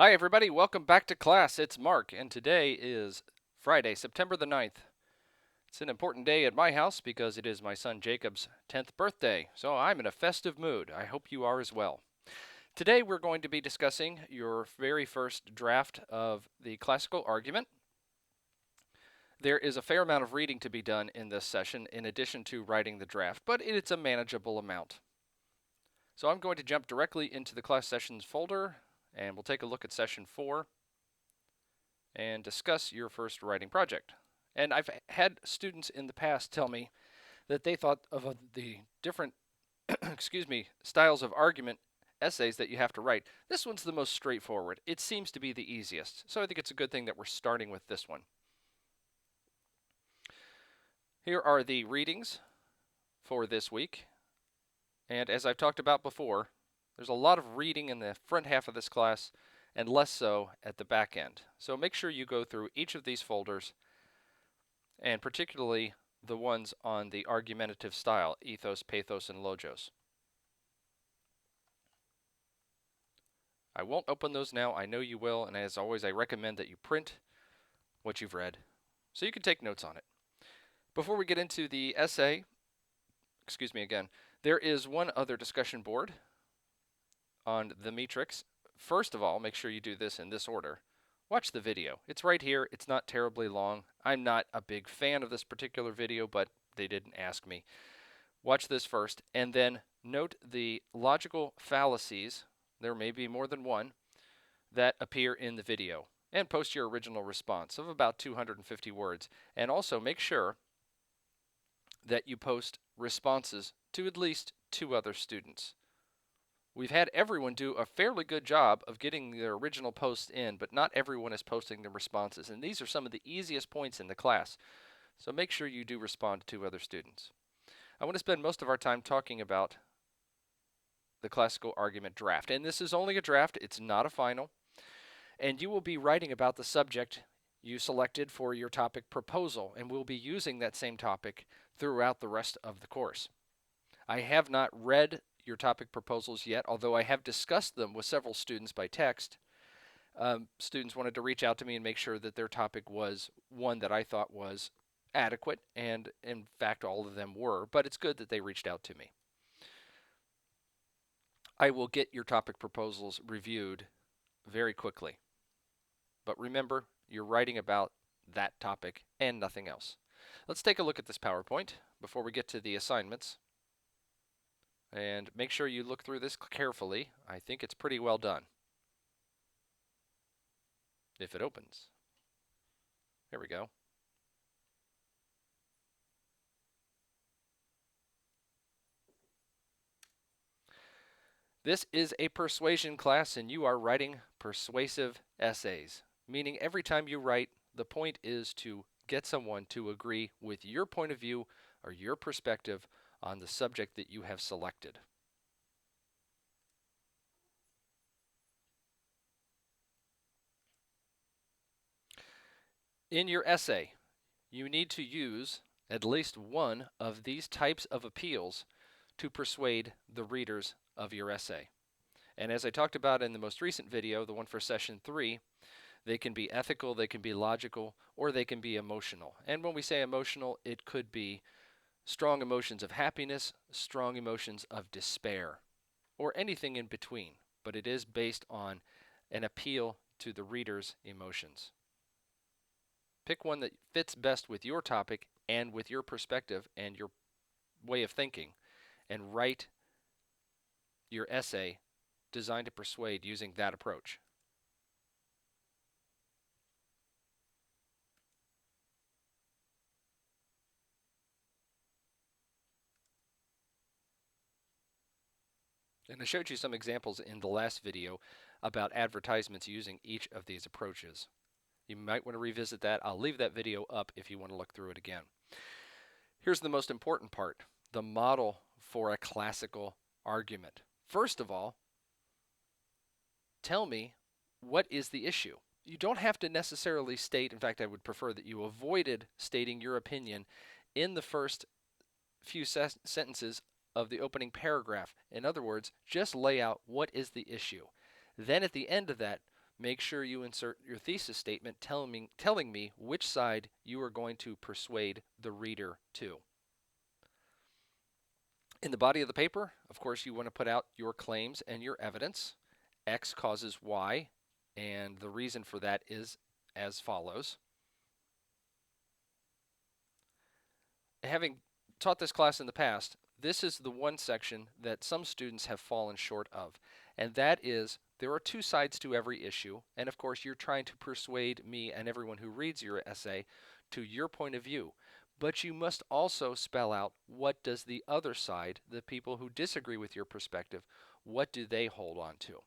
Hi, everybody. Welcome back to class. It's Mark, and today is Friday, September the 9th. It's an important day at my house because it is my son Jacob's 10th birthday, so I'm in a festive mood. I hope you are as well. Today, we're going to be discussing your very first draft of the classical argument. There is a fair amount of reading to be done in this session in addition to writing the draft, but it's a manageable amount. So I'm going to jump directly into the class sessions folder, and we'll take a look at session 4. And discuss your first writing project. And I've had students in the past tell me that they thought of the different styles of argument essays that you have to write. This one's the most straightforward. It seems to be the easiest. So I think it's a good thing that we're starting with this one. Here are the readings for this week. And as I've talked about before, there's a lot of reading in the front half of this class and less so at the back end. So make sure you go through each of these folders, and particularly the ones on the argumentative style, ethos, pathos, and logos. I won't open those now. I know you will, and as always, I recommend that you print what you've read so you can take notes on it. Before we get into the essay, there is one other discussion board on the matrix. First of all, make sure you do this in this order. Watch the video. It's right here. It's not terribly long. I'm not a big fan of this particular video, but they didn't ask me. Watch this first, and then note the logical fallacies, there may be more than one, that appear in the video, and post your original response of about 250 words. And also make sure that you post responses to at least 2 other students. We've had everyone do a fairly good job of getting their original posts in, but not everyone is posting the responses. And these are some of the easiest points in the class. So make sure you do respond to 2 other students. I want to spend most of our time talking about the classical argument draft. And this is only a draft, it's not a final. And you will be writing about the subject you selected for your topic proposal, and we'll be using that same topic throughout the rest of the course. I have not read your topic proposals yet, although I have discussed them with several students by text. Students wanted to reach out to me and make sure that their topic was one that I thought was adequate, and in fact all of them were, but it's good that they reached out to me. I will get your topic proposals reviewed very quickly. But remember, you're writing about that topic and nothing else. Let's take a look at this PowerPoint before we get to the assignments. And make sure you look through this carefully. I think it's pretty well done. If it opens. There we go. This is a persuasion class, and you are writing persuasive essays, meaning every time you write, the point is to get someone to agree with your point of view or your perspective on the subject that you have selected. In your essay, you need to use at least one of these types of appeals to persuade the readers of your essay. And as I talked about in the most recent video, the one for session 3, they can be ethical, they can be logical, or they can be emotional. And when we say emotional, it could be strong emotions of happiness, strong emotions of despair, or anything in between. But it is based on an appeal to the reader's emotions. Pick one that fits best with your topic and with your perspective and your way of thinking, and write your essay designed to persuade using that approach. And I showed you some examples in the last video about advertisements using each of these approaches. You might want to revisit that. I'll leave that video up if you want to look through it again. Here's the most important part, the model for a classical argument. First of all, tell me, what is the issue? You don't have to necessarily state, in fact, I would prefer that you avoided stating your opinion in the first few sentences of the opening paragraph. In other words, just lay out what is the issue. Then at the end of that, make sure you insert your thesis statement telling me which side you are going to persuade the reader to. In the body of the paper, of course, you want to put out your claims and your evidence. X causes Y, and the reason for that is as follows. Having taught this class in the past, this is the one section that some students have fallen short of, and that is there are two sides to every issue, and of course you're trying to persuade me and everyone who reads your essay to your point of view. But you must also spell out what does the other side, the people who disagree with your perspective, what do they hold on to?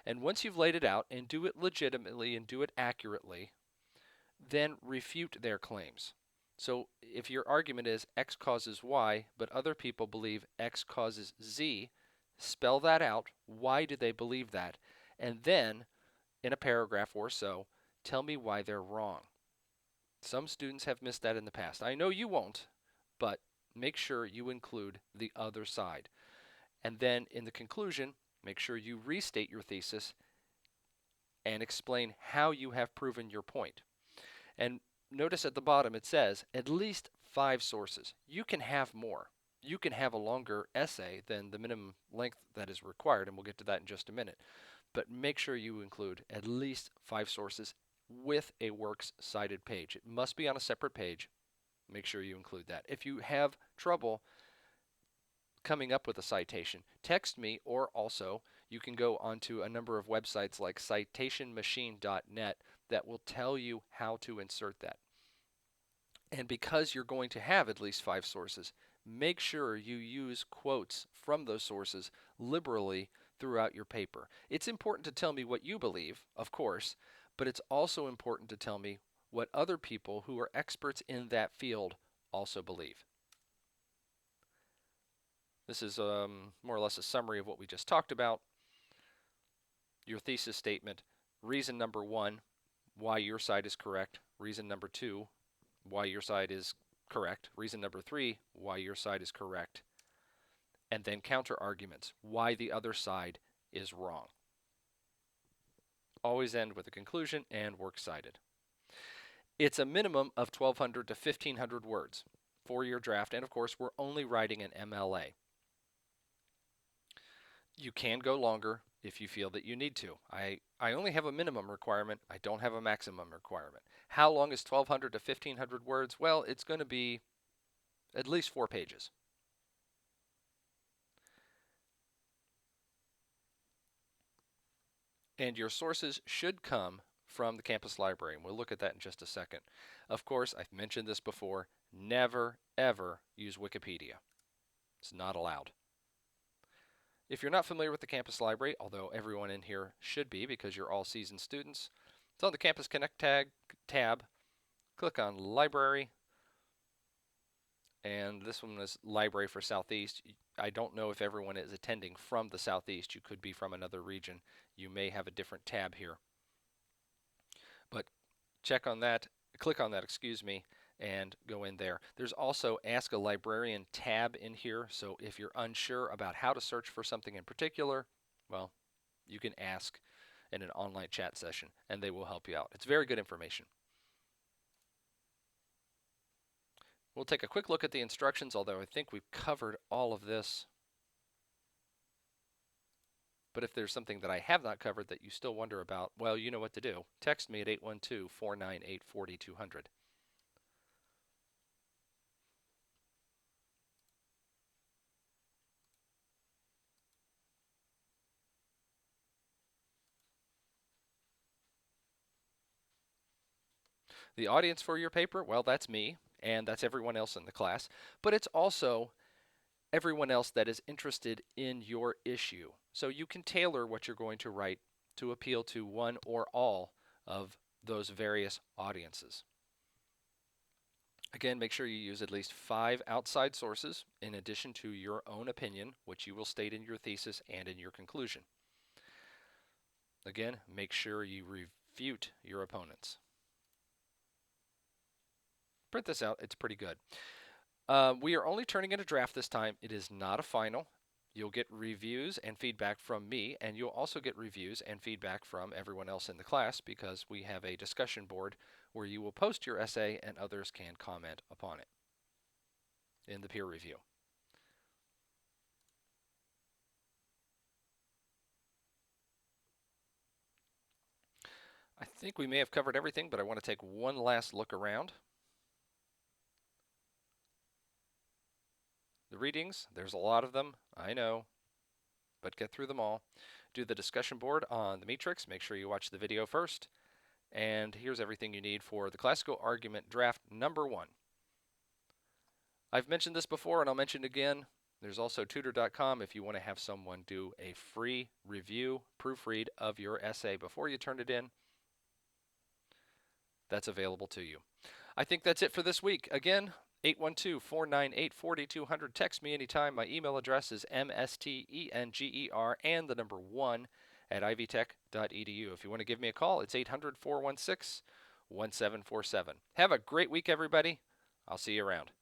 And once you've laid it out and do it legitimately and do it accurately, then refute their claims. So if your argument is X causes Y, but other people believe X causes Z, spell that out. Why do they believe that? And then, in a paragraph or so, tell me why they're wrong. Some students have missed that in the past. I know you won't, but make sure you include the other side. And then in the conclusion, make sure you restate your thesis and explain how you have proven your point. And notice at the bottom it says at least 5 sources. You can have more. You can have a longer essay than the minimum length that is required, and we'll get to that in just a minute. But make sure you include at least 5 sources with a works cited page. It must be on a separate page. Make sure you include that. If you have trouble coming up with a citation, text me, or also you can go onto a number of websites like citationmachine.net that will tell you how to insert that. And because you're going to have at least 5 sources, make sure you use quotes from those sources liberally throughout your paper. It's important to tell me what you believe, of course, but it's also important to tell me what other people who are experts in that field also believe. This is more or less a summary of what we just talked about. Your thesis statement, reason number 1, why your side is correct. Reason number 2, why your side is correct. Reason number 3, why your side is correct. And then counter arguments, why the other side is wrong. Always end with a conclusion and works cited. It's a minimum of 1,200 to 1,500 words for your draft, and of course we're only writing an MLA. You can go longer if you feel that you need to. I only have a minimum requirement. I don't have a maximum requirement. How long is 1,200 to 1,500 words? Well, it's going to be at least 4 pages. And your sources should come from the campus library, and we'll look at that in just a second. Of course, I've mentioned this before, never, ever use Wikipedia. It's not allowed. If you're not familiar with the campus library, although everyone in here should be because you're all seasoned students, it's on the Campus Connect tab. Click on Library, and this one is Library for Southeast. I don't know if everyone is attending from the Southeast. You could be from another region. You may have a different tab here. But check on that, click on that, excuse me, and go in there. There's also Ask a Librarian tab in here, so if you're unsure about how to search for something in particular, well, you can ask in an online chat session, and they will help you out. It's very good information. We'll take a quick look at the instructions, although I think we've covered all of this. But if there's something that I have not covered that you still wonder about, well, you know what to do. Text me at 812-498-4200. The audience for your paper, well, that's me, and that's everyone else in the class, but it's also everyone else that is interested in your issue. So you can tailor what you're going to write to appeal to one or all of those various audiences. Again, make sure you use at least 5 outside sources in addition to your own opinion, which you will state in your thesis and in your conclusion. Again, make sure you refute your opponents. Print this out, it's pretty good. We are only turning in a draft this time. It is not a final. You'll get reviews and feedback from me, and you'll also get reviews and feedback from everyone else in the class because we have a discussion board where you will post your essay and others can comment upon it in the peer review. I think we may have covered everything, but I want to take one last look around. The readings, there's a lot of them, I know, but get through them all. Do the discussion board on the matrix. Make sure you watch the video first. And here's everything you need for the classical argument draft number 1. I've mentioned this before and I'll mention it again. There's also tutor.com if you want to have someone do a free review, proofread of your essay before you turn it in. That's available to you. I think that's it for this week. Again, 812-498-4200. Text me anytime. My email address is mstenger and the number 1 at ivtech.edu. If you want to give me a call, it's 800-416-1747. Have a great week, everybody. I'll see you around.